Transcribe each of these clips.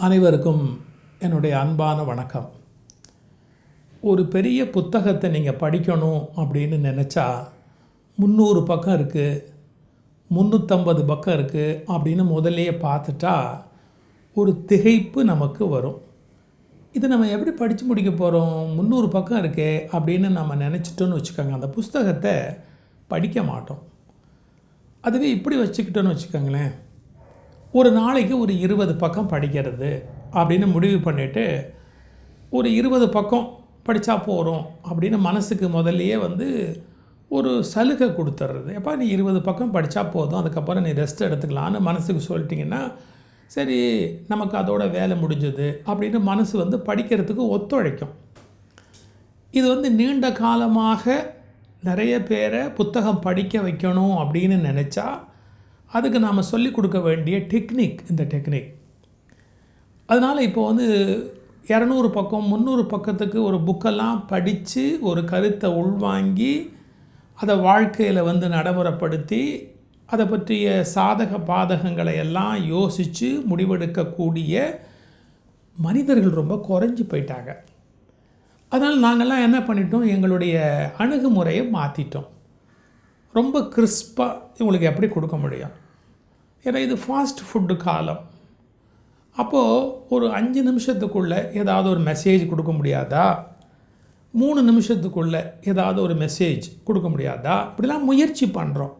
அனைவருக்கும் என்னுடைய அன்பான வணக்கம். ஒரு பெரிய புத்தகத்தை நீங்கள் படிக்கணும் அப்படின்னு நினச்சா 300 பக்கம் இருக்குது, 350 பக்கம் இருக்குது அப்படின்னு முதல்லையே பார்த்துட்டா ஒரு திகைப்பு நமக்கு வரும். இதை நம்ம எப்படி படித்து முடிக்க போகிறோம்? 300 பக்கம் இருக்கே அப்படின்னு நம்ம நினச்சிட்டோன்னு வச்சுக்கோங்க, அந்த புஸ்தகத்தை படிக்க மாட்டோம். அதுவே இப்படி வச்சுக்கிட்டோன்னு வச்சுக்கோங்களேன், ஒரு நாளைக்கு ஒரு 20 பக்கம் படிக்கிறது அப்படின்னு முடிவு பண்ணிவிட்டு ஒரு 20 பக்கம் படித்தா போகிறோம் அப்படின்னு மனசுக்கு முதல்லையே ஒரு சலுகை கொடுத்துட்றது. எப்போ நீ 20 பக்கம் படித்தா போதும், அதுக்கப்புறம் நீ ரெஸ்ட் எடுத்துக்கலான்னு மனசுக்கு சொல்லிட்டிங்கன்னா சரி, நமக்கு அதோட வேலை முடிஞ்சது அப்படின்னு மனசு படிக்கிறதுக்கு ஒத்துழைக்கும். இது நீண்ட காலமாக நிறைய பேரை புத்தகம் படிக்க வைக்கணும் அப்படின்னு நினச்சா அதுக்கு நாம் சொல்லிக் கொடுக்க வேண்டிய டெக்னிக் இந்த டெக்னிக். அதனால் இப்போ 200 பக்கம் 300 பக்கத்துக்கு ஒரு புக்கெல்லாம் படித்து ஒரு கருத்தை உள்வாங்கி அதை வாழ்க்கையில் நடைமுறைப்படுத்தி அதை பற்றிய சாதக பாதகங்களை எல்லாம் யோசித்து முடிவெடுக்கக்கூடிய மனிதர்கள் ரொம்ப குறைஞ்சி போயிட்டாங்க. அதனால் நாங்கள்லாம் என்ன பண்ணிட்டோம், எங்களுடைய அணுகுமுறையை மாற்றிட்டோம். ரொம்ப கிறிஸ்பாக இவங்களுக்கு எப்படி கொடுக்க முடியும்? ஏன்னா இது ஃபாஸ்ட் ஃபுட்டு காலம். அப்போது ஒரு 5 நிமிஷத்துக்குள்ளே ஏதாவது ஒரு மெசேஜ் கொடுக்க முடியாதா? 3 நிமிஷத்துக்குள்ளே ஏதாவது ஒரு மெசேஜ் கொடுக்க முடியாதா? இப்படிலாம் முயற்சி பண்ணுறோம்.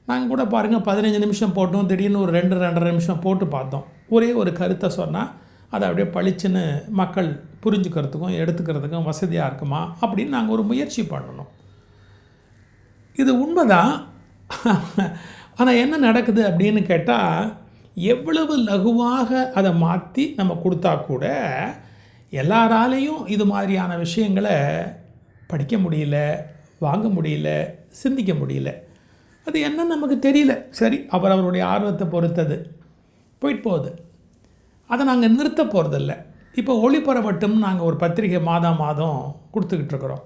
நாங்கள் கூட பாருங்கள், 15 நிமிஷம் போட்டோம், திடீர்னு ஒரு 2-2.5 நிமிஷம் போட்டு பார்த்தோம். ஒரே ஒரு கருத்தை சொன்னால் அதை அப்படியே பளிச்சுன்னு மக்கள் புரிஞ்சுக்கிறதுக்கும் எடுத்துக்கிறதுக்கும் வசதியாக இருக்குமா அப்படின்னு நாங்கள் ஒரு முயற்சி பண்ணணும். இது உண்மைதான். ஆனால் என்ன நடக்குது அப்படின்னு கேட்டால், எவ்வளவு லகுவாக அதை மாற்றி நம்ம கொடுத்தா கூட எல்லாராலையும் இது மாதிரியான விஷயங்களை படிக்க முடியல, வாங்க முடியல, சிந்திக்க முடியல. அது என்ன நமக்கு தெரியல. சரி, அவருடைய ஆர்வத்தை பொறுத்தது போயிட்டு போகுது. அதை நாங்கள் நிறுத்த போகிறதில்ல. இப்போ ஒளிபரவட்டும் நாங்கள் ஒரு பத்திரிகை மாதம் கொடுத்துக்கிட்டு இருக்கிறோம்.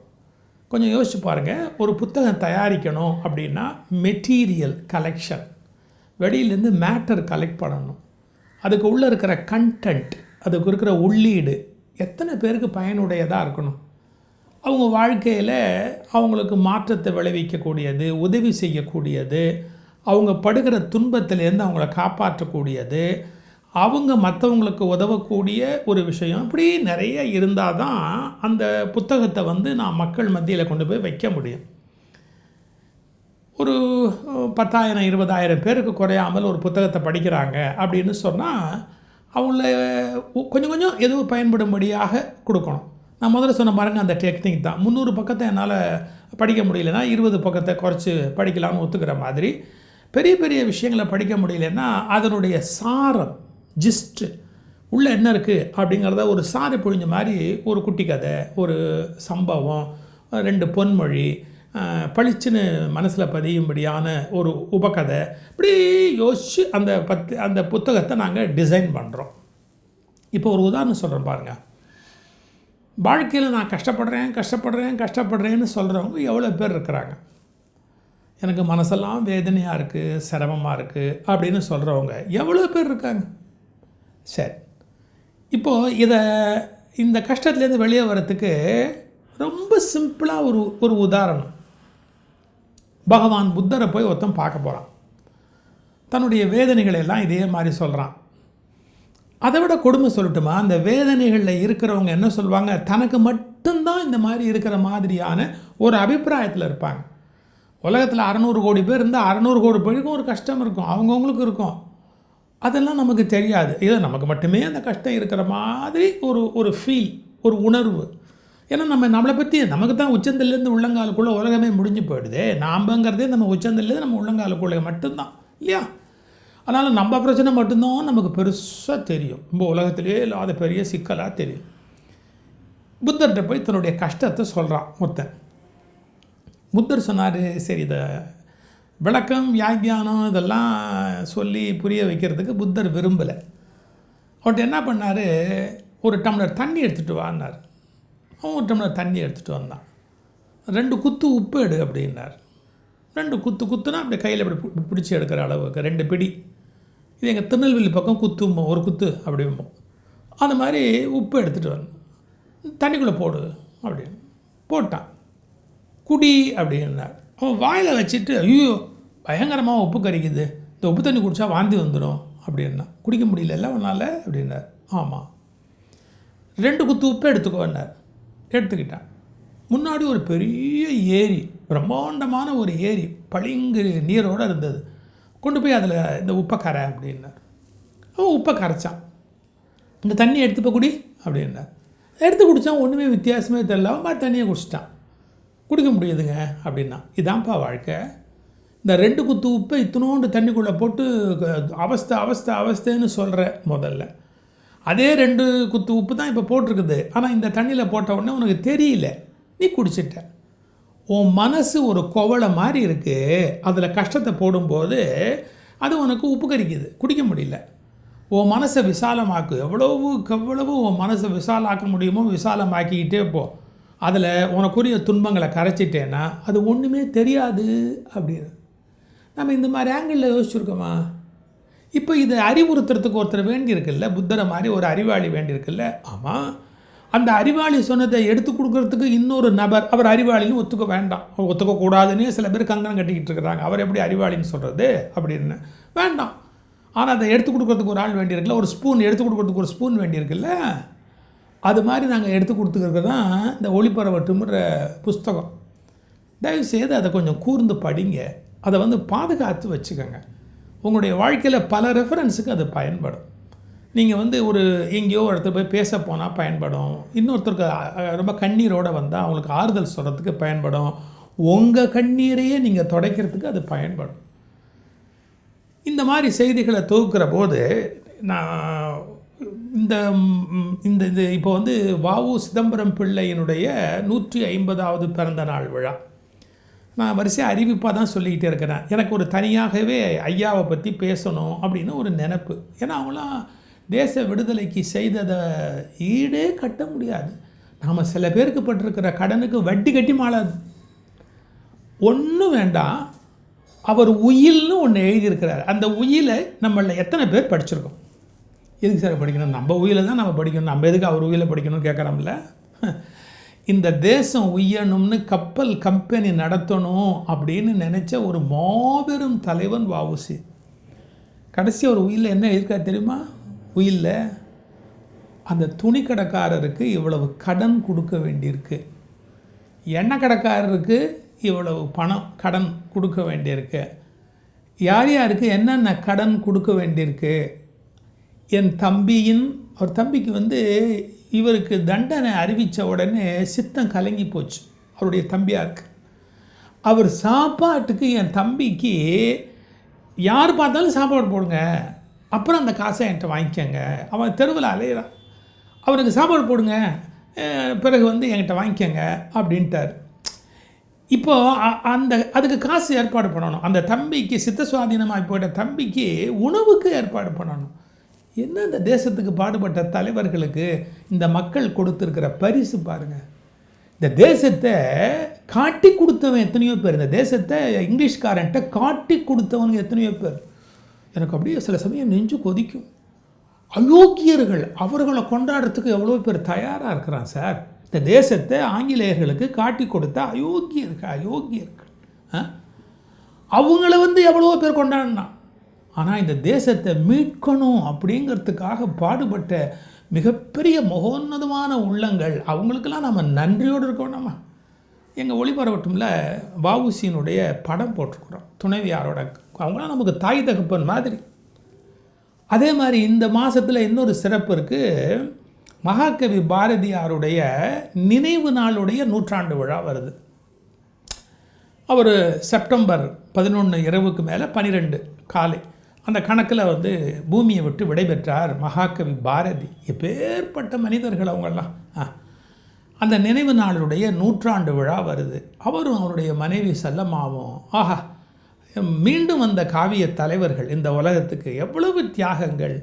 கொஞ்சம் யோசிச்சு பாருங்கள், ஒரு புத்தகம் தயாரிக்கணும் அப்படின்னா மெட்டீரியல் கலெக்ஷன், வெளியிலேருந்து மேட்டர் கலெக்ட் பண்ணணும். அதுக்கு உள்ளே இருக்கிற கண்டென்ட், அதுக்கு இருக்கிற உள்ளீடு எத்தனை பேருக்கு பயனுடையதாக இருக்கணும்? அவங்க வாழ்க்கையில் அவங்களுக்கு மாற்றத்தை விளைவிக்கக்கூடியது, உதவி செய்யக்கூடியது, அவங்க படுகிற துன்பத்திலேருந்து அவங்கள காப்பாற்றக்கூடியது, அவங்க மற்றவங்களுக்கு உதவக்கூடிய ஒரு விஷயம், இப்படி நிறைய இருந்தால் தான் அந்த புத்தகத்தை நான் மக்கள் மத்தியில் கொண்டு போய் வைக்க முடியும். ஒரு 10,000-20,000 பேருக்கு குறையாமல் ஒரு புத்தகத்தை படிக்கிறாங்க அப்படின்னு சொன்னால் அவங்கள கொஞ்சம் கொஞ்சம் எதுவும் பயன்படும்படியாக கொடுக்கணும். நான் முதல்ல சொன்ன பாருங்கள், அந்த டெக்னிக் தான். 300 பக்கத்தை என்னால் படிக்க முடியலன்னா 20 பக்கத்தை குறைச்சி படிக்கலாம்னு ஒத்துக்கிற மாதிரி, பெரிய பெரிய விஷயங்களை படிக்க முடியலன்னா அதனுடைய சாரம், ஜிஸ்ட்டு உள்ளே என்ன இருக்குது அப்படிங்கிறத ஒரு சாரை பொழிஞ்ச மாதிரி ஒரு குட்டி கதை, ஒரு சம்பவம், 2 பொன்மொழி, பளிச்சுன்னு மனசில் பதியும்படியான ஒரு உபகதை, இப்படி யோசித்து அந்த புத்தகத்தை நாங்கள் டிசைன் பண்ணுறோம். இப்போ ஒரு உதாரணம் சொல்கிறேன் பாருங்கள். வாழ்க்கையில் நான் கஷ்டப்படுறேன்னு சொல்கிறவங்க எவ்வளோ பேர் இருக்கிறாங்க? எனக்கு மனசெல்லாம் வேதனையாக இருக்குது, சிரமமாக இருக்குது அப்படின்னு சொல்கிறவங்க எவ்வளோ பேர் இருக்காங்க? சரி, இப்போது இந்த கஷ்டத்துலேருந்து வெளியே வரத்துக்கு ரொம்ப சிம்பிளாக ஒரு உதாரணம். பகவான் புத்தரை போய் ஒருத்தன் பார்க்க போகிறான். தன்னுடைய வேதனைகளை எல்லாம் இதே மாதிரி சொல்கிறான். அதை விட கொடுமை சொல்லட்டுமா? அந்த வேதனைகளில் இருக்கிறவங்க என்ன சொல்லுவாங்க, தனக்கு மட்டும்தான் இந்த மாதிரி இருக்கிற மாதிரியான ஒரு அபிப்பிராயத்தில் இருப்பாங்க. உலகத்தில் 600 கோடி பேர் இருந்தால் 600 கோடி பேருக்கும் ஒரு கஷ்டம் இருக்கும், அவங்கவுங்களுக்கு இருக்கும். அதெல்லாம் நமக்கு தெரியாது. ஏதோ நமக்கு மட்டுமே அந்த கஷ்டம் இருக்கிற மாதிரி ஒரு ஃபீல், ஒரு உணர்வு. ஏன்னா நம்மளை பற்றி நமக்கு தான் உச்சந்தல்லேருந்து உள்ளங்காலுக்குள்ளே உலகமே முடிஞ்சு போயிடுதே. நாம்பங்கிறதே நம்ம உச்சந்தல்லேருந்து நம்ம உள்ளங்காலுக்குள்ளே மட்டும்தான் இல்லையா? அதனால் நம்ம பிரச்சனை மட்டும்தான் நமக்கு பெருசாக தெரியும், நம்ம உலகத்திலே இல்லாத பெரிய சிக்கலாக தெரியும். புத்தர்கிட்ட போய் தன்னுடைய கஷ்டத்தை சொல்கிறான் ஒருத்தன். புத்தர் சொன்னார், சரி, இதை விளக்கம், வியாக்கியானம் இதெல்லாம் சொல்லி புரிய வைக்கிறதுக்கு புத்தர் விரும்பலை. அவர்கிட்ட என்ன பண்ணார், ஒரு டம்ளர் தண்ணி எடுத்துகிட்டு வான்னார். அவன் ஒரு டம்ளர் தண்ணி எடுத்துகிட்டு வந்தான். 2 குத்து உப்பு எடு அப்படின்னார். 2 குத்துனா அப்படி கையில் இப்படி பிடிச்சி எடுக்கிற அளவுக்கு 2 பிடி இது எங்கள் திருநெல்வேலி பக்கம் குத்தும்போம், ஒரு குத்து அப்படிம்போம். அந்த மாதிரி உப்பு எடுத்துகிட்டு வரணும், தண்ணிக்குள்ளே போடு அப்படின்னு போட்டான். குடி அப்படின்னார். அவன் வாயில் வச்சுட்டு, ஐயோ பயங்கரமாக உப்பு கறிக்குது, இந்த உப்பு தண்ணி குடித்தா வாந்தி வந்துடும் அப்படின்னா. குடிக்க முடியல அவனால் அப்படின்னார். ஆமாம், 2 குத்து உப்பு எடுத்துக்கோன்னார். எடுத்துக்கிட்டான். முன்னாடி ஒரு பெரிய ஏரி, பிரம்மாண்டமான ஒரு ஏரி, பளிங்கு நீரோடு இருந்தது. கொண்டு போய் அதில் இந்த உப்பை கரை அப்படின்னார். அவன் உப்பை கரைச்சான். இந்த தண்ணி எடுத்து போய் குடி அப்படின்னார். எடுத்து குடித்தான். ஒன்றுமே வித்தியாசமே தெரியல. அவன் மாதிரி தண்ணியை குடிச்சிட்டான். குடிக்க முடியுதுங்க அப்படின்னா. இதான்ப்பா வாழ்க்கை. இந்த 2 குத்து உப்பை இத்தினோண்டு தண்ணிக்குள்ளே போட்டு அவஸ்தைன்னு சொல்கிற முதல்ல. அதே 2 குத்து உப்பு தான் இப்போ போட்டிருக்குது. ஆனால் இந்த தண்ணியில் போட்ட உடனே உனக்கு தெரியல, நீ குடிச்சிட்ட. உன் மனசு ஒரு குவளை மாதிரி இருக்குது. அதில் கஷ்டத்தை போடும்போது அது உனக்கு உப்பு கரிக்குது, குடிக்க முடியல. உன் மனசை விசாலமாக்கு. எவ்வளவு உன் மனசை விசாலாக்க முடியுமோ விசாலமாக்கிக்கிட்டே போ. அதில் உனக்குரிய துன்பங்களை கரைச்சிட்டேன்னா அது ஒன்றுமே தெரியாது அப்படின்னு. நம்ம இந்த மாதிரி ஆங்கிளில் யோசிச்சுருக்கோமா? இப்போ இதை அறிவுறுத்துறதுக்கு ஒருத்தர் வேண்டியிருக்குல்ல, புத்தரை மாதிரி ஒரு அறிவாளி வேண்டியிருக்குல்ல. ஆமாம், அந்த அறிவாளி சொன்னதை எடுத்து கொடுக்கறதுக்கு இன்னொரு நபர், அவர் அறிவாளின்னு ஒத்துக்க வேண்டாம், ஒத்துக்கக்கூடாதுன்னு சில பேர் கங்கணம் கட்டிக்கிட்டு இருக்கிறாங்க. அவர் எப்படி அறிவாளின்னு சொல்கிறது அப்படின்னு வேண்டாம். ஆனால் அதை எடுத்து கொடுக்கறதுக்கு ஒரு ஆள் வேண்டியிருக்குல்ல, ஒரு ஸ்பூன் எடுத்து கொடுக்கறதுக்கு ஒரு ஸ்பூன் வேண்டியிருக்குல்ல. அது மாதிரி நாங்கள் எடுத்து கொடுத்துக்கிறது தான் இந்த ஒளிபரவட்டும்ன்ற புஸ்தகம். தயவுசெய்து அதை கொஞ்சம் கூர்ந்து படிங்க. அதை பாதுகாத்து வச்சுக்கோங்க. உங்களுடைய வாழ்க்கையில் பல ரெஃபரன்ஸுக்கு அது பயன்படும். நீங்கள் ஒரு எங்கேயோ இடத்துல போய் பேச போனால் பயன்படும். இன்னொருத்தருக்கு ரொம்ப கண்ணீரோடு வந்தால் அவங்களுக்கு ஆறுதல் சொல்கிறதுக்கு பயன்படும். உங்கள் கண்ணீரையே நீங்கள் துடைக்கிறதுக்கு அது பயன்படும். இந்த மாதிரி செய்திகளை தொகுக்கிற போது நான் இந்த இந்த இது இப்போ வ.உ. சிதம்பரம் பிள்ளையினுடைய 150வது பிறந்த நாள் விழா. நான் வரிசையாக அறிவிப்பாக தான் சொல்லிக்கிட்டே இருக்கிறேன். எனக்கு ஒரு தனியாகவே ஐயாவை பற்றி பேசணும் அப்படின்னு ஒரு நினைப்பு. ஏன்னா அவங்களாம் தேச விடுதலைக்கு செய்ததை ஈடே கட்ட முடியாது. நாம் சில பேருக்கு பட்டிருக்கிற கடனுக்கு வட்டி கட்டி மாளாது. ஒன்றும் வேண்டாம், அவர் உயில்னு ஒன்று எழுதியிருக்கிறார். அந்த உயிலை நம்மள எத்தனை பேர் படிச்சிருக்கோம்? எதுக்கு சார் படிக்கணும்? நம்ம உயிலை தான் நம்ம படிக்கணும், நம்ம எதுக்கு அவர் உயிலை படிக்கணும்னு கேட்குறோம்ல. இந்த தேசம் உய்யணும்னு கப்பல் கம்பெனி நடத்தணும் அப்படின்னு நினச்ச ஒரு மாபெரும் தலைவன் வ.உ.சி. கடைசி ஒரு உயிலில் என்ன இருக்கா தெரியுமா? உயிலில் அந்த துணி கடைக்காரருக்கு இவ்வளவு கடன் கொடுக்க வேண்டியிருக்கு, எண்ணெய் கடைக்காரருக்கு இவ்வளவு பணம் கடன் கொடுக்க வேண்டியிருக்கு, யார் யாருக்கு என்னென்ன கடன் கொடுக்க வேண்டியிருக்கு. என் தம்பியின் அவர் தம்பிக்கு இவருக்கு தண்டனை அறிவித்த உடனே சித்தம் கலங்கி போச்சு அவருடைய தம்பியாருக்கு. அவர் சாப்பாட்டுக்கு என் தம்பிக்கு யார் பார்த்தாலும் சாப்பாடு போடுங்க, அப்புறம் அந்த காசை என்கிட்ட வாங்கிக்கோங்க, அவன் தெருவில் அலையிறான், அவனுக்கு சாப்பாடு போடுங்க, பிறகு என்கிட்ட வாங்கிக்கோங்க அப்படின்ட்டார். இப்போது அதுக்கு காசு ஏற்பாடு பண்ணணும். அந்த தம்பிக்கு சித்த சுவாதீனமாக போயிட்ட தம்பிக்கு உணவுக்கு ஏற்பாடு பண்ணணும். என்ன இந்த தேசத்துக்கு பாடுபட்ட தலைவர்களுக்கு இந்த மக்கள் கொடுத்துருக்கிற பரிசு பாருங்கள். இந்த தேசத்தை காட்டி கொடுத்தவன் எத்தனையோ பேர், இந்த தேசத்தை இங்கிலீஷ்காரன்ட்ட காட்டி கொடுத்தவனுங்க எத்தனையோ பேர். எனக்கு அப்படியே சில சமயம் நெஞ்சு கொதிக்கும். அயோக்கியர்கள், அவர்களை கொண்டாடுறதுக்கு எவ்வளோ பேர் தயாராக இருக்கிறான் சார். இந்த தேசத்தை ஆங்கிலேயர்களுக்கு காட்டி கொடுத்த அயோக்கியர்கள் அவங்கள எவ்வளோ பேர் கொண்டாடினான். ஆனால் இந்த தேசத்தை மீட்கணும் அப்படிங்கிறதுக்காக பாடுபட்ட மிகப்பெரிய மகோன்னதமான உள்ளங்கள், அவங்களுக்கெல்லாம் நம்ம நன்றியோடு இருக்கோம். நம்ம எங்கள் ஒளிபரவட்டும்ல வ.உ.சியினுடைய படம் போட்டிருக்கிறோம் துணைவியாரோட. அவங்களாம் நமக்கு தாய் தகப்பன் மாதிரி. அதே மாதிரி இந்த மாதத்தில் இன்னொரு சிறப்பு இருக்குது. மகாகவி பாரதியாருடைய நினைவு நாளுடைய 100ஆண்டு விழா வருது. அவர் செப்டம்பர் 11 இரவுக்கு மேலே 12 காலை அந்த கணக்கில் பூமியை விட்டு விடைபெற்றார் மகாகவி பாரதி. எப்பேற்பட்ட மனிதர்கள் அவங்கெல்லாம். அந்த நினைவு நாளுடைய 100ஆண்டு விழா வருது. அவரும் அவருடைய மனைவி செல்லம்மாவும் ஆஹா மீண்டும் வந்த காவிய தலைவர்கள் இந்த உலகத்துக்கு. எவ்வளவு தியாகங்கள்,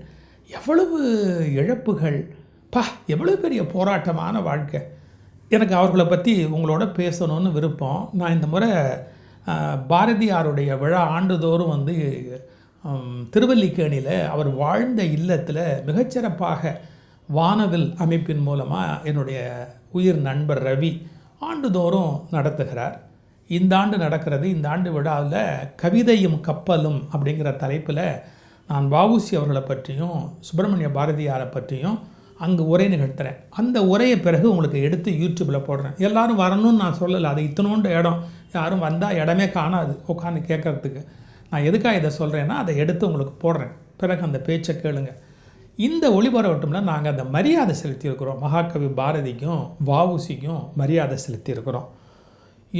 எவ்வளவு இழப்புகள், எவ்வளோ பெரிய போராட்டமான வாழ்க்கை. எனக்கு அவர்களை பற்றி உங்களோட பேசணும்னு விருப்பம். நான் இந்த முறை பாரதியாருடைய விழா ஆண்டுதோறும் திருவல்லிக்கேணியில் அவர் வாழ்ந்த இல்லத்தில் மிகச்சிறப்பாக வானவில் அமைப்பின் மூலமாக என்னுடைய உயிர் நண்பர் ரவி ஆண்டுதோறும் நடத்துகிறார். இந்த ஆண்டு நடக்கிறது. இந்த ஆண்டு விழாவில் கவிதையும் கப்பலும் அப்படிங்கிற தலைப்பில் நான் வஉசி அவர்களை பற்றியும் சுப்பிரமணிய பாரதியாரை பற்றியும் அங்கே உரை நிகழ்த்துறேன். அந்த உரையை பிறகு உங்களுக்கு எடுத்து யூடியூப்பில் போடுறேன். எல்லோரும் வரணும்னு நான் சொல்லலை. அது இத்தனோண்டு இடம், யாரும் வந்தால் இடமே காணாது உட்காந்து கேட்குறதுக்கு. நான் எதுக்காக இதை சொல்கிறேன்னா அதை எடுத்து உங்களுக்கு போடுறேன். பிறகு அந்த பேச்சை கேளுங்க. இந்த ஒளிபரவட்டம்ல நாங்கள் அந்த மரியாதை செலுத்தியிருக்கிறோம். மகாகவி பாரதிக்கும் வஉசிக்கும் மரியாதை செலுத்தியிருக்கிறோம்.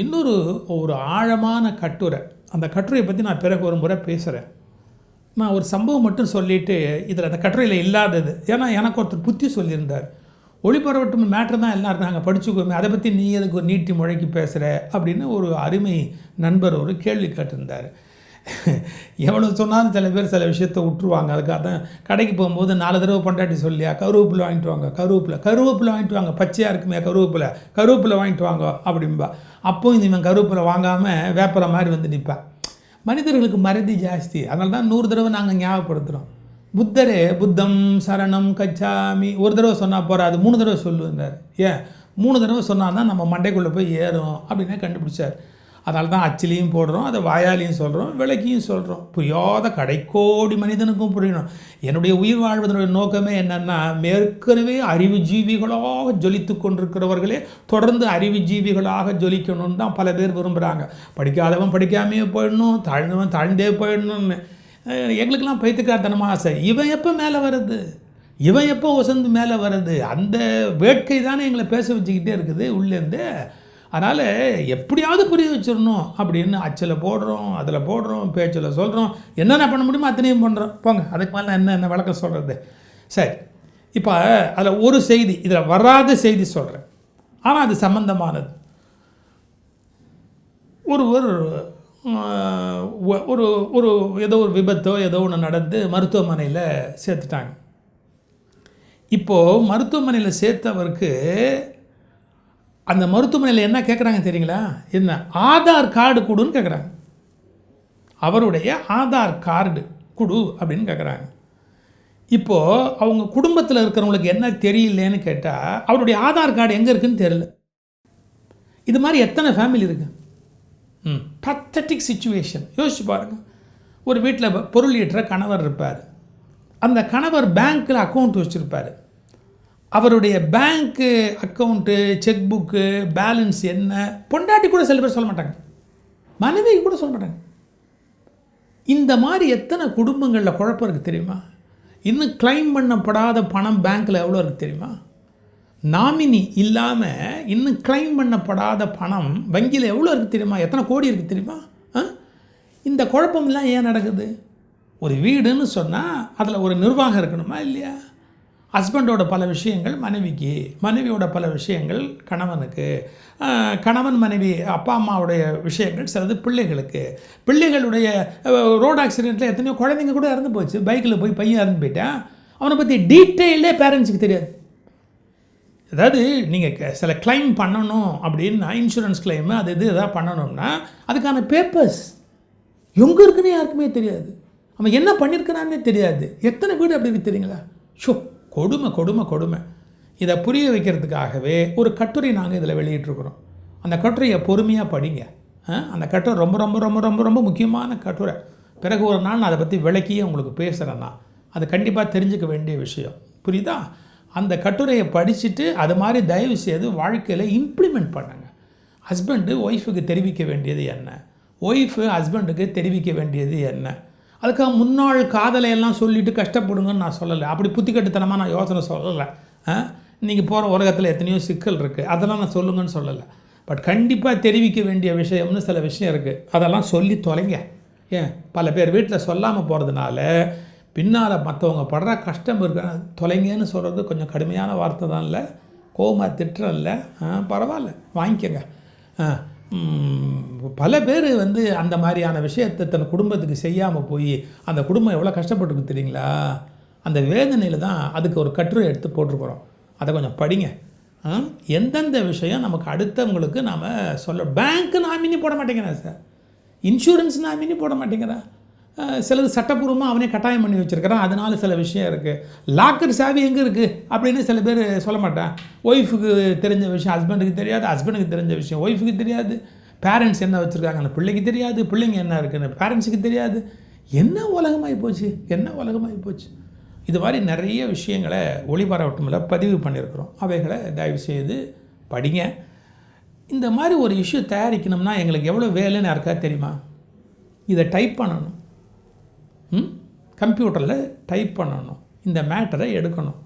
இன்னொரு ஒரு ஆழமான கட்டுரை, அந்த கட்டுரையை பற்றி நான் பிறகு ஒரு முறை பேசுகிறேன். நான் ஒரு சம்பவம் மட்டும் சொல்லிவிட்டு இதில் அந்த கட்டுரையில் இல்லாதது, ஏன்னா எனக்கு ஒருத்தர் புத்தி சொல்லியிருந்தார். ஒளிபரவட்டும் மேட்ரு தான் எல்லோரும் நாங்கள் படிச்சுக்கோமே, அதை பற்றி நீ எதுக்கு ஒரு நீட்டி முழக்கி பேசுகிற அப்படின்னு ஒரு அருமை நண்பர் ஒரு கேள்வி கேட்டிருந்தார். எவ்வளோ சொன்னாலும் சில பேர் சில விஷயத்தை விட்டுருவாங்க. அதுக்காக தான் கடைக்கு போகும்போது 4 தடவை பொண்டாட்டி சொல்லியா கருவேப்பிலை வாங்கிட்டு வாங்க, கருவேப்பிலை வாங்கிட்டு வாங்க, பச்சையாக இருக்குமே கருவேப்பிலை வாங்கிட்டு வாங்க அப்படின்பா. அப்போது இவன் கருவேப்பிலை வாங்காமல் வேப்பரை மாதிரி வந்து நிற்பான். மனிதர்களுக்கு மறதி ஜாஸ்தி. அதனால தான் 100 தடவை நாங்கள் ஞாபகப்படுத்துகிறோம். புத்தரே புத்தம் சரணம் கச்சாமி ஒரு தடவை சொன்னால் போகிறாது, 3 தடவை சொல்லுவார். ஏன் 3 தடவை சொன்னால் தான் நம்ம மண்டைக்குள்ளே போய் ஏறும் அப்படின்னே கண்டுபிடிச்சார். அதனால தான் அச்சிலையும் போடுறோம், அதை வாயாலையும் சொல்கிறோம், விளக்கியும் சொல்கிறோம். புரியாத கடைக்கோடி மனிதனுக்கும் புரியணும். என்னுடைய உயிர் வாழ்வதனுடைய நோக்கமே என்னென்னா, ஏற்கனவே அறிவு ஜீவிகளாக ஜொலித்து கொண்டிருக்கிறவர்களே தொடர்ந்து அறிவு ஜீவிகளாக ஜொலிக்கணும்னு தான் பல பேர் விரும்புகிறாங்க. படிக்காதவன் படிக்காமையே போயிடணும், தாழ்ந்தவன் தாழ்ந்தே போயிடணும்னு. எங்களுக்கெல்லாம் பைத்தியக்காரத்தனமாக ஆசை. இவன் எப்போ மேலே வருது, இவன் எப்போ ஒசந்து மேலே வருது, அந்த வேட்கை தானே எங்களை பேச வச்சுக்கிட்டே இருக்குது உள்ளேருந்து. அதனால் எப்படியாவது புரிய வச்சிடணும் அப்படின்னு அச்சில் போடுறோம், அதில் போடுறோம், பேச்சில் சொல்கிறோம், என்னென்ன பண்ண முடியுமோ அத்தனையும் பண்ணுறோம். போங்க, அதுக்கு மேலே என்ன விளக்கம் சொல்கிறது. சரி, இப்போ அதில் ஒரு செய்தி, இதில் வராத செய்தி சொல்கிறேன், ஆனால் அது சம்பந்தமானது. ஒருவர் ஒரு ஒரு ஏதோ ஒரு விபத்தோ ஏதோ ஒன்று நடந்து மருத்துவமனையில் சேர்த்துட்டாங்க. இப்போது மருத்துவமனையில் சேர்த்தவருக்கு அந்த மருத்துவமனையில் என்ன கேட்குறாங்க தெரியுங்களா? என்ன ஆதார் கார்டு கொடுன்னு கேட்குறாங்க. அவருடைய ஆதார் கார்டு கொடு அப்படின்னு கேட்குறாங்க. இப்போது அவங்க குடும்பத்தில் இருக்கிறவங்களுக்கு என்ன தெரியலேன்னு கேட்டால் அவருடைய ஆதார் கார்டு எங்கே இருக்குதுன்னு தெரியல. இது மாதிரி எத்தனை ஃபேமிலி இருக்குது? பத்தட்டிக் சிச்சுவேஷன். யோசிச்சு பாருங்கள். ஒரு வீட்டில் பொருள் ஈட்டுற கணவர் இருப்பார். அந்த கணவர் பேங்க்கில் அக்கௌண்ட் வச்சுருப்பார். அவருடைய பேங்க்கு அக்கௌண்ட்டு, செக் புக்கு, பேலன்ஸ் என்ன பொண்டாட்டி கூட சில பேர் சொல்ல மாட்டாங்க, மனைவி கூட சொல்ல மாட்டாங்க. இந்த மாதிரி எத்தனை குடும்பங்களில் குழப்பம் இருக்குது தெரியுமா? இன்னும் கிளைம் பண்ணப்படாத பணம் பேங்க்கில் எவ்வளோ இருக்குது தெரியுமா? நாமினி இல்லாமல் இன்னும் கிளைம் பண்ணப்படாத பணம் வங்கியில் எவ்வளோ இருக்குது தெரியுமா? எத்தனை கோடி இருக்குது தெரியுமா? இந்த குழப்பமெல்லாம் ஏன் நடக்குது? ஒரு வீடுன்னு சொன்னால் அதில் ஒரு நிர்வாகம் இருக்கணுமா இல்லையா? ஹஸ்பண்டோட பல விஷயங்கள் மனைவிக்கு, மனைவியோட பல விஷயங்கள் கணவனுக்கு, கணவன் மனைவி அப்பா அம்மாவுடைய விஷயங்கள் சிலது பிள்ளைகளுக்கு, பிள்ளைகளுடைய ரோடு ஆக்சிடெண்ட்டில் எத்தனையோ குழந்தைங்க கூட இறந்து போச்சு. பைக்கில் போய் பையன் இறந்து போயிட்டான். அவனை பற்றி டீட்டெயிலே பேரண்ட்ஸுக்கு தெரியாது. அதாவது நீங்கள் சில கிளைம் பண்ணணும் அப்படின்னா, இன்சூரன்ஸ் கிளைமு அது இது எதாவது பண்ணணும்னா அதுக்கான பேப்பர்ஸ் எங்கே இருக்குன்னு யாருக்குமே தெரியாது. அவன் என்ன பண்ணியிருக்கிறான்னே தெரியாது. எத்தனை வீடு அப்படி இருக்கு தெரியுங்களா? ஷோ, கொடுமை கொடுமை கொடுமை. இதை புரிய வைக்கிறதுக்காகவே ஒரு கட்டுரை நாங்கள் இதில் வெளியிட்டிருக்கிறோம். அந்த கட்டுரையை பொறுமையாக படிங்க. அந்த கட்டுரை ரொம்ப ரொம்ப ரொம்ப ரொம்ப ரொம்ப முக்கியமான கட்டுரை. பிறகு ஒரு நாள் நான் அதை பற்றி விளக்கியே உங்களுக்கு பேசுகிறேன்னா அது கண்டிப்பாக தெரிஞ்சுக்க வேண்டிய விஷயம். புரியுதா? அந்த கட்டுரையை படிச்சுட்டு அது மாதிரி தயவு செய்து வாழ்க்கையில் இம்ப்ளிமெண்ட் பண்ணுங்க. ஹஸ்பண்டு ஒய்ஃபுக்கு தெரிவிக்க வேண்டியது என்ன, ஒய்ஃபு ஹஸ்பண்டுக்கு தெரிவிக்க வேண்டியது என்ன. அதுக்காக முன்னாள் காதலையெல்லாம் சொல்லிவிட்டு கஷ்டப்படுங்கன்னு நான் சொல்லலை. அப்படி புத்திக்கட்டுத்தனமாக நான் யோசனை சொல்லலை. நீங்கள் போகிற உலகத்தில் எத்தனையோ சிக்கல் இருக்குது, அதெல்லாம் நான் சொல்லுங்கன்னு சொல்லலை. பட் கண்டிப்பாக தெரிவிக்க வேண்டிய விஷயம்னு சில விஷயம் இருக்குது. அதெல்லாம் சொல்லி தொலைங்க. ஏன் பல பேர் வீட்டில் சொல்லாமல் போகிறதுனால பின்னால் மற்றவங்க படுற கஷ்டம் இருக்க தொலைங்கன்னு சொல்கிறது கொஞ்சம் கடுமையான வார்த்தை தான். இல்லை கோவமாக திட்டுறல்ல, பரவாயில்ல வாங்கிக்கோங்க. பல பேர் வந்து அந்த மாதிரியான விஷயத்தை தன் குடும்பத்துக்கு செய்யாமல் போய் அந்த குடும்பம் எவ்வளோ கஷ்டப்பட்டுருக்கு தெரியுங்களா? அந்த வேதனையில் தான் அதுக்கு ஒரு கட்டுரை எடுத்து போட்டிருக்கிறோம். அதை கொஞ்சம் படிங்க. எந்தெந்த விஷயம் நமக்கு அடுத்தவங்களுக்கு நாம் சொல்ல. பேங்க்கு நாமினி போட மாட்டேங்கிறேன் சார், இன்சூரன்ஸ் நாமினி போட மாட்டேங்கிறேன், சிலது சட்டப்பூர்வமாக அவனே கட்டாயம் பண்ணி வச்சுருக்கிறான். அதனால சில விஷயம் இருக்குது. லாக்கர் சாவி எங்கே இருக்குது அப்படின்னு சில பேர் சொல்ல மாட்டேன். ஒய்ஃபுக்கு தெரிஞ்ச விஷயம் ஹஸ்பண்டுக்கு தெரியாது, ஹஸ்பண்டுக்கு தெரிஞ்ச விஷயம் ஒய்ஃபுக்கு தெரியாது, பேரண்ட்ஸ் என்ன வச்சுருக்காங்க அந்த பிள்ளைக்கு தெரியாது, பிள்ளைங்க என்ன இருக்குன்னு பேரண்ட்ஸுக்கு தெரியாது. என்ன உலகமாகி போச்சு, என்ன உலகமாகி போச்சு. இது மாதிரி நிறைய விஷயங்களை ஒளிபரவட்டுமில் பதிவு பண்ணியிருக்கிறோம். அவைகளை தயவுசெய்து படிங்க. இந்த மாதிரி ஒரு இஷ்யூ தயாரிக்கணும்னா எங்களுக்கு எவ்வளோ வேலைன்னு யாருக்கா தெரியுமா? இதை டைப் பண்ணணும், கம்ப்யூட்டரில் டைப் பண்ணணும், இந்த மேட்டரை எடுக்கணும்,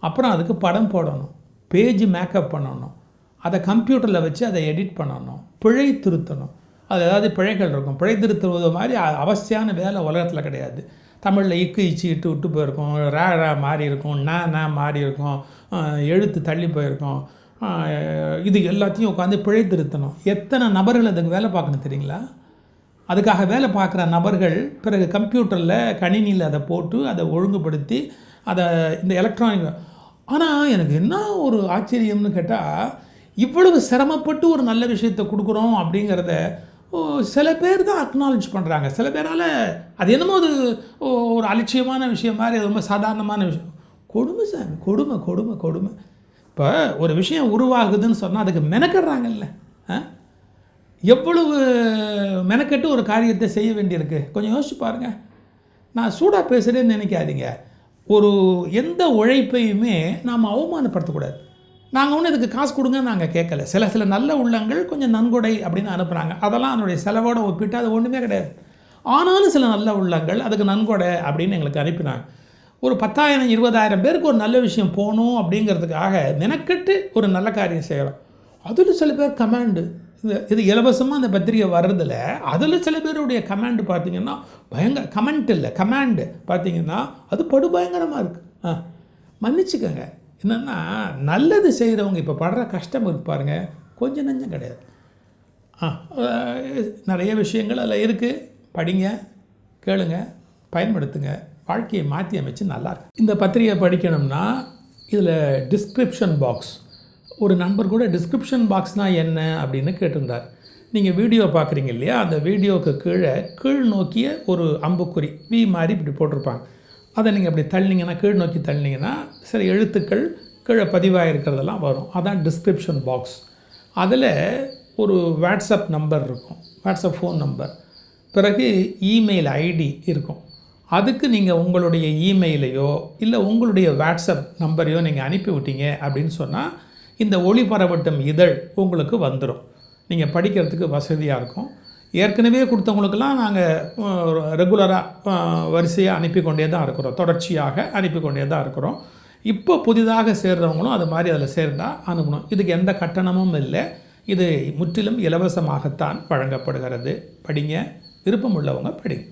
அப்புறம் அதுக்கு படம் போடணும், பேஜ் மேக்கப் பண்ணணும், அதை கம்ப்யூட்டரில் வச்சு அதை எடிட் பண்ணணும், பிழை திருத்தணும். அது ஏதாவது பிழைகள் இருக்கும், பிழை திருத்துவது மாதிரி அவசியமான வேலை உலகத்தில் கிடையாது. தமிழில் இக்கு இச்சு இட்டு விட்டு போயிருக்கும், ரா மாறி இருக்கும், நா மாறி இருக்கும், எழுத்து தள்ளி போயிருக்கும். இது எல்லாத்தையும் உட்காந்து பிழை திருத்தணும். எத்தனை நபர்கள் அதுக்கு வேலை பார்க்கணும் தெரியுங்களா? அதுக்காக வேலை பார்க்குற நபர்கள் பிறகு கம்ப்யூட்டரில் கணினியில் அதை போட்டு அதை ஒழுங்குபடுத்தி அதை இந்த எலக்ட்ரானிக். ஆனால் எனக்கு என்ன ஒரு ஆச்சரியம்னு கேட்டால், இவ்வளவு சிரமப்பட்டு ஒரு நல்ல விஷயத்தை கொடுக்குறோம் அப்படிங்கிறத சில பேர் தான் அக்னாலஜ் பண்ணுறாங்க. சில பேரால் அது என்னமோ அது ஒரு அலட்சியமான விஷயம் மாதிரி, அது ரொம்ப சாதாரணமான விஷயம். கொடுமை சாமி, கொடுமை கொடுமை கொடுமை. இப்போ ஒரு விஷயம் உருவாகுதுன்னு சொன்னால் அதுக்கு மெனக்கடுறாங்கல்ல. எவ்வளவு மெனக்கெட்டு ஒரு காரியத்தை செய்ய வேண்டியிருக்கு. கொஞ்சம் யோசிச்சு பாருங்கள். நான் சூடாக பேசுகிறேன்னு நினைக்காதீங்க. ஒரு எந்த உழைப்பையுமே நாம் அவமானப்படுத்தக்கூடாது. நாங்கள் ஒன்றும் இதுக்கு காசு கொடுங்க நாங்கள் கேட்கல. சில நல்ல உள்ளங்கள் கொஞ்சம் நன்கொடை அப்படின்னு அனுப்புகிறாங்க. அதெல்லாம் அதனுடைய செலவோடு ஒப்பிட்டு அது ஒன்றுமே கிடையாது. ஆனாலும் சில நல்ல உள்ளங்கள் அதுக்கு நன்கொடை அப்படின்னு எங்களுக்கு அனுப்பினாங்க. ஒரு 10,000 20,000 பேருக்கு ஒரு நல்ல விஷயம் போகணும் அப்படிங்கிறதுக்காக மெனக்கெட்டு ஒரு நல்ல காரியம் செய்கிறோம். அதில் சில பேர் கமாண்டு, இது இலவசமாக அந்த பத்திரிகை வர்றதில் அதில் சில பேருடைய கமாண்டு பார்த்திங்கன்னா பயங்கர, கமெண்ட் இல்லை கமாண்டு பார்த்திங்கன்னா அது படுபயங்கரமாக இருக்குது. மன்னிச்சுக்கோங்க. என்னென்னா நல்லது செய்கிறவங்க இப்போ படுற கஷ்டம் இருப்பாருங்க, கொஞ்சம் நஞ்சம் கிடையாது. நிறைய விஷயங்கள் அதில் இருக்குது. படிங்க, கேளுங்க, பயன்படுத்துங்க, வாழ்க்கையை மாற்றி அமைச்சு நல்லாயிருக்கு. இந்த பத்திரிகை படிக்கணும்னா இதில் டிஸ்கிரிப்ஷன் பாக்ஸ், ஒரு நண்பர் கூட டிஸ்கிரிப்ஷன் பாக்ஸ்னால் என்ன அப்படின்னு கேட்டிருந்தார். நீங்கள் வீடியோ பார்க்குறீங்க இல்லையா, அந்த வீடியோவுக்கு கீழ் நோக்கிய ஒரு அம்புக்குறி வி மாதிரி இப்படி போட்டிருப்பாங்க. அதை நீங்கள் அப்படி தள்ளினீங்கன்னா, கீழ் நோக்கி தள்ளினீங்கன்னா சில எழுத்துக்கள் கீழே பதிவாக இருக்கிறதெல்லாம் வரும். அதான் டிஸ்கிரிப்ஷன் பாக்ஸ். அதில் ஒரு வாட்ஸ்அப் நம்பர் இருக்கும், வாட்ஸ்அப் ஃபோன் நம்பர், பிறகு இமெயில் ஐடி இருக்கும். அதுக்கு நீங்கள் உங்களுடைய இமெயிலையோ இல்லை உங்களுடைய வாட்ஸ்அப் நம்பரையோ நீங்கள் அனுப்பி விட்டீங்க அப்படின்னு சொன்னால் இந்த ஒளிபரவட்டும் இதழ் உங்களுக்கு வந்துடும். நீங்கள் படிக்கிறதுக்கு வசதியாக இருக்கும். ஏற்கனவே கொடுத்தவங்களுக்கெல்லாம் நாங்கள் ரெகுலராக வரிசையாக அனுப்பி கொண்டே தான் இருக்கிறோம், தொடர்ச்சியாக அனுப்பி கொண்டே தான் இருக்கிறோம். இப்போ புதிதாக சேர்றவங்களும் அது மாதிரி அதில் சேர்ந்தால் அனுப்பணும். இதுக்கு எந்த கட்டணமும் இல்லை. இது முற்றிலும் இலவசமாகத்தான் வழங்கப்படுகிறது. படிங்க, விருப்பம் உள்ளவங்க படிங்க.